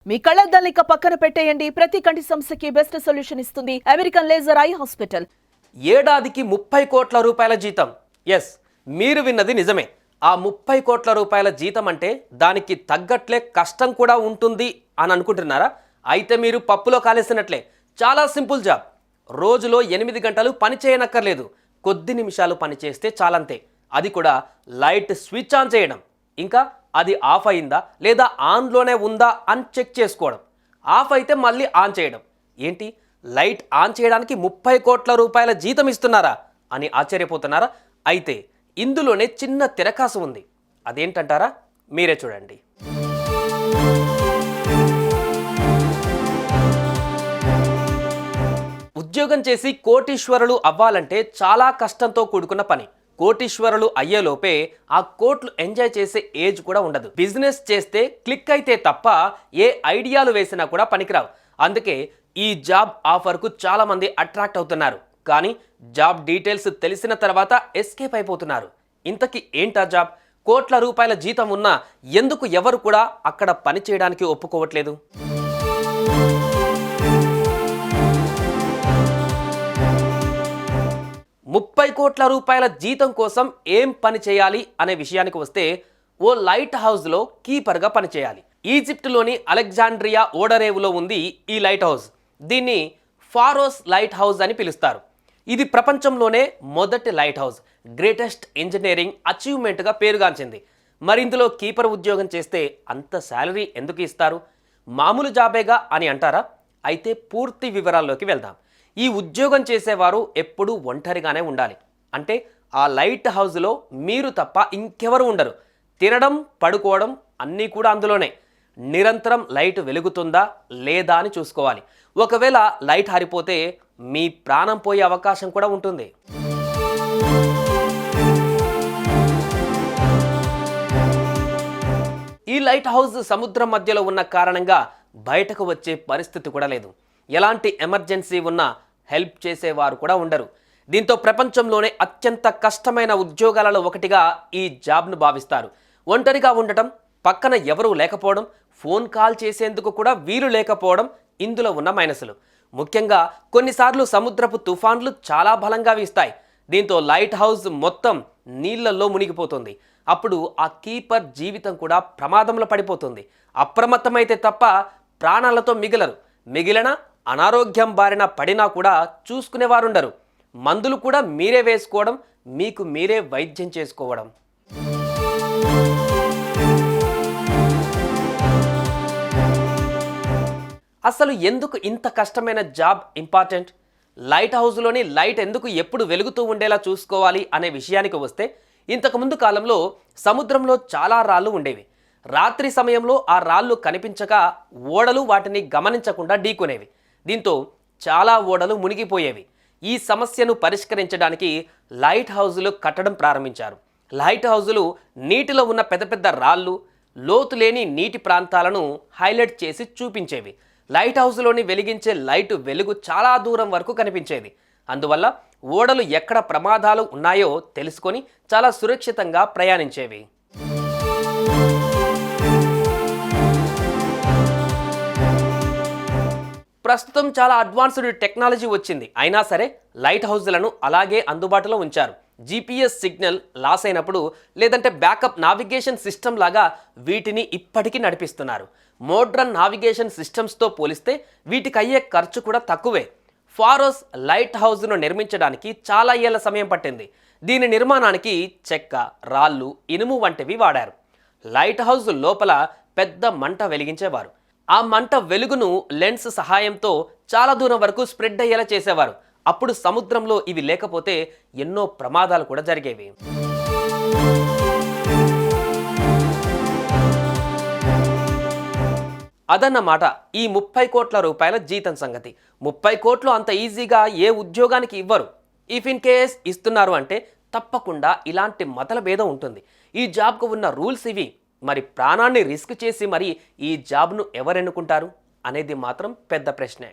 మీ కళ్ళద్దాలిక పక్కన పెట్టేయండి. ప్రతి కంటి సమస్యకి బెస్ట్ సొల్యూషన్ ఇస్తుంది అమెరికన్ లేజర్ ఐ హాస్పిటల్. ఏడాదికి 30 కోట్ల రూపాయల జీతం. ఎస్, మీరు విన్నది నిజమే. ఆ 30 కోట్ల రూపాయల జీతం అంటే దానికి తగ్గట్లే కష్టం కూడా ఉంటుంది అని అనుకుంటున్నారా? అయితే మీరు పప్పులో కాలేసినట్లే. చాలా సింపుల్ జాబ్. రోజులో 8 గంటలు పని చేయనక్కర్లేదు. కొద్ది నిమిషాలు పని చేస్తే చాలంతే. అది కూడా లైట్ స్విచ్ ఆన్ చేయడం, ఇంకా అది ఆఫ్ అయిందా లేదా ఆన్లోనే ఉందా అని చెక్ చేసుకోవడం. ఆఫ్ అయితే మళ్ళీ ఆన్ చేయడం. ఏంటి, లైట్ ఆన్ చేయడానికి 30 కోట్ల రూపాయల జీతం ఇస్తున్నారా అని ఆశ్చర్యపోతున్నారా? అయితే ఇందులోనే చిన్న తిరకాసు ఉంది. అదేంటంటారా? మీరే చూడండి. ఉద్యోగం చేసి కోటీశ్వరులు అవ్వాలంటే చాలా కష్టంతో కూడుకున్న పని. కోటీశ్వరులు అయ్యేలోపే ఆ కోట్లు ఎంజాయ్ చేసే ఏజ్ కూడా ఉండదు. బిజినెస్ చేస్తే క్లిక్ అయితే తప్ప ఏ ఐడియాలు వేసినా కూడా పనికిరావు. అందుకే ఈ జాబ్ ఆఫర్కు చాలా మంది అట్రాక్ట్ అవుతున్నారు. కానీ జాబ్ డీటెయిల్స్ తెలిసిన తర్వాత ఎస్కేప్ అయిపోతున్నారు. ఇంతకీ ఏంటా జాబ్? కోట్ల రూపాయల జీతం ఉన్నా ఎందుకు ఎవరు కూడా అక్కడ పని చేయడానికి ఒప్పుకోవట్లేదు? ముప్పై కోట్ల రూపాయల జీతం కోసం ఏం పని చేయాలి అనే విషయానికి వస్తే, ఓ లైట్ హౌస్లో కీపర్గా పనిచేయాలి. ఈజిప్టులోని అలెగ్జాండ్రియా ఓడరేవులో ఉంది ఈ లైట్ హౌస్. దీన్ని ఫారోస్ లైట్ హౌస్ అని పిలుస్తారు. ఇది ప్రపంచంలోనే మొదటి లైట్ హౌస్. గ్రేటెస్ట్ ఇంజనీరింగ్ అచీవ్మెంట్గా పేరుగాంచింది. మరి ఇందులో కీపర్ ఉద్యోగం చేస్తే అంత శాలరీ ఎందుకు ఇస్తారు? మామూలు జాబేగా అని అంటారా? అయితే పూర్తి వివరాల్లోకి వెళ్దాం. ఈ ఉద్యోగం చేసేవారు ఎప్పుడూ ఒంటరిగానే ఉండాలి. అంటే ఆ లైట్ హౌస్లో మీరు తప్ప ఇంకెవరు ఉండరు. తినడం, పడుకోవడం అన్నీ కూడా అందులోనే. నిరంతరం లైట్ వెలుగుతుందా లేదా అని చూసుకోవాలి. ఒకవేళ లైట్ ఆరిపోతే మీ ప్రాణం పోయే అవకాశం కూడా ఉంటుంది. ఈ లైట్ హౌస్ సముద్రం మధ్యలో ఉన్న కారణంగా బయటకు వచ్చే పరిస్థితి కూడా లేదు. ఎలాంటి ఎమర్జెన్సీ ఉన్నా హెల్ప్ చేసేవారు కూడా ఉండరు. దీంతో ప్రపంచంలోనే అత్యంత కష్టమైన ఉద్యోగాలలో ఒకటిగా ఈ జాబ్ను భావిస్తారు. ఒంటరిగా ఉండటం, పక్కన ఎవరూ లేకపోవడం, ఫోన్ కాల్ చేసేందుకు కూడా వీలు లేకపోవడం ఇందులో ఉన్న మైనసులు. ముఖ్యంగా కొన్నిసార్లు సముద్రపు తుఫాన్లు చాలా బలంగా వీస్తాయి. దీంతో లైట్ హౌస్ మొత్తం నీళ్లలో మునిగిపోతుంది. అప్పుడు ఆ కీపర్ జీవితం కూడా ప్రమాదంలో పడిపోతుంది. అప్రమత్తమైతే తప్ప ప్రాణాలతో మిగలరు. మిగిలిన అనారోగ్యం బారిన పడినా కూడా చూసుకునేవారుండరు. మందులు కూడా మీరే వేసుకోవడం, మీకు మీరే వైద్యం చేసుకోవడం. అసలు ఎందుకు ఇంత కష్టమైన జాబ్ ఇంపార్టెంట్? లైట్ హౌస్లోని లైట్ ఎందుకు ఎప్పుడు వెలుగుతూ ఉండేలా చూసుకోవాలి అనే విషయానికి వస్తే, ఇంతకుముందు కాలంలో సముద్రంలో చాలా రాళ్ళు ఉండేవి. రాత్రి సమయంలో ఆ రాళ్ళు కనిపించక ఓడలు వాటిని గమనించకుండా ఢీకొనేవి. దీంతో చాలా ఓడలు మునిగిపోయేవి. ఈ సమస్యను పరిష్కరించడానికి లైట్ హౌజులు కట్టడం ప్రారంభించారు. లైట్ హౌజులు నీటిలో ఉన్న పెద్ద పెద్ద రాళ్ళు, లోతు లేని నీటి ప్రాంతాలను హైలైట్ చేసి చూపించేవి. లైట్ హౌస్లోని వెలిగించే లైటు వెలుగు చాలా దూరం వరకు కనిపించేది. అందువల్ల ఓడలు ఎక్కడ ప్రమాదాలు ఉన్నాయో తెలుసుకొని చాలా సురక్షితంగా ప్రయాణించేవి. ప్రస్తుతం చాలా అడ్వాన్స్డ్ టెక్నాలజీ వచ్చింది. అయినా సరే లైట్ హౌస్లను అలాగే అందుబాటులో ఉంచారు. GPS సిగ్నల్ లాస్ అయినప్పుడు, లేదంటే బ్యాకప్ నావిగేషన్ సిస్టమ్ లాగా వీటిని ఇప్పటికీ నడిపిస్తున్నారు. మోడ్రన్ నావిగేషన్ సిస్టమ్స్తో పోలిస్తే వీటికి అయ్యే ఖర్చు కూడా తక్కువే. ఫారోస్ లైట్ హౌస్ను నిర్మించడానికి చాలా ఏళ్ల సమయం పట్టింది. దీని నిర్మాణానికి చెక్క, రాళ్ళు, ఇనుము వంటివి వాడారు. లైట్ హౌస్ లోపల పెద్ద మంట వెలిగించేవారు. ఆ మంట వెలుగును లెన్స్ సహాయంతో చాలా దూరం వరకు స్ప్రెడ్ అయ్యేలా చేసేవారు. అప్పుడు సముద్రంలో ఇవి లేకపోతే ఎన్నో ప్రమాదాలు కూడా జరిగేవి. అదన్నమాట ఈ 30 కోట్ల రూపాయల జీతం సంగతి. 30 కోట్లు అంత ఈజీగా ఏ ఉద్యోగానికి ఇవ్వరు. ఇఫ్ ఇన్ కేస్ ఇస్తున్నారు అంటే తప్పకుండా ఇలాంటి మతల భేదం ఉంటుంది. ఈ జాబ్కు ఉన్న రూల్స్ ఇవి. మరి ప్రాణాన్ని రిస్క్ చేసి మరి ఈ జాబ్ను ఎవరెన్నుకుంటారు అనేది మాత్రం పెద్ద ప్రశ్నే.